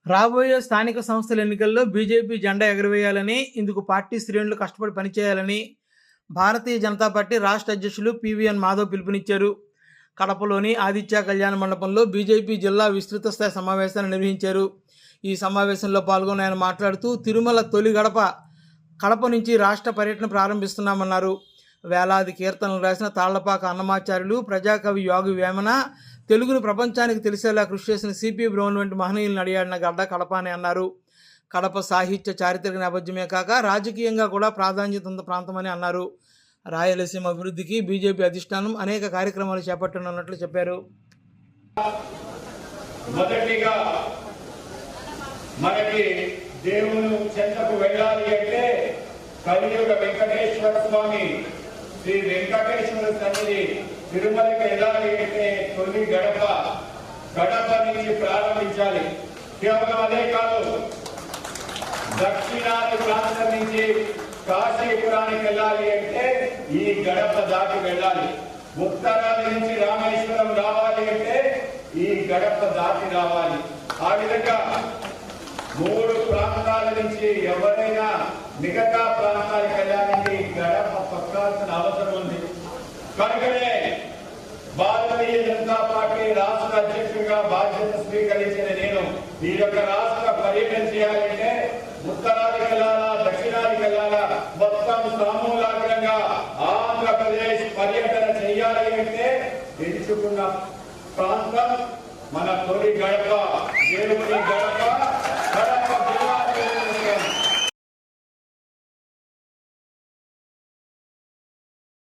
రాబోయే స్థానిక సంస్థల ఎన్నికల్లో బీజేపీ జెండా ఎగురవేయాలని, ఇందుకు పార్టీ శ్రేణులు కష్టపడి పనిచేయాలని భారతీయ జనతా పార్టీ రాష్ట్ర అధ్యక్షులు పివిఎన్ మాధవ్ పిలుపునిచ్చారు. కడపలోని ఆదిత్య కళ్యాణ మండపంలో బీజేపీ జిల్లా విస్తృత స్థాయి సమావేశాన్ని నిర్వహించారు. ఈ సమావేశంలో పాల్గొన్న ఆయన మాట్లాడుతూ, తిరుమల తొలి గడప కడప నుంచి రాష్ట్ర పర్యటన ప్రారంభిస్తున్నామన్నారు. వేలాది కీర్తనలు రాసిన తాళ్లపాక అన్నమాచార్యులు, ప్రజాకవి యోగి వేమన తెలుగును ప్రపంచానికి తెలిసేలా కృషి చేసిన సిపి బ్రౌన్ వంటి మహనీయులను అడియాడిన గడ్డ కడప అని అన్నారు. కడప సాహిత్య చారిత్రక నేపథ్యమే కాక రాజకీయంగా కూడా ప్రాధాన్యత ఉన్న ప్రాంతమని అన్నారు. రాయలసీమ అభివృద్ధికి బీజేపీ అధిష్టానం అనేక కార్యక్రమాలు చేపట్టనున్నట్లు చెప్పారు. మొదటిగా మనకి దేవుని చెంతకు వెళ్ళాలి అంటే కలియుగ వెంకటేశ్వర స్వామి శ్రీ వెంకటేశ్వర సన్నిధి తిరుమలకి వెళ్ళాలి అంటే తొలి గడప నుంచి ప్రారంభించాలి. కేవలం అదే కాదు, దక్షిణాది ప్రాంతం నుంచి కాశీపురానికి వెళ్ళాలి అంటే ఈ గడప దాటి వెళ్ళాలి. ఉత్తరాది నుంచి రామేశ్వరం రావాలి అంటే ఈ గడప దాటి రావాలి. ఆ విధంగా 3 ప్రాంతాల నుంచి ఎవరైనా మిగతా ప్రాంతాలకు వెళ్ళాలంటే గడప పక్కాల్సిన అవసరం ఉంది. కనుకనే భారతీయ జనతా పార్టీ రాష్ట్ర అధ్యక్షుడిగా బాధ్యత స్వీకరించిన నేను ఈ యొక్క రాష్ట్ర పర్యటన చేయాలంటే ఉత్తరాదికి వెళ్ళాలా, దక్షిణాదికి వెళ్ళాలా, మొత్తం సమూలాగ్రంగా ఆంధ్రప్రదేశ్ పర్యటన చేయాలి అంటే ఎంచుకున్న ప్రాంతం మన తొలి గడప, దేవుని గడప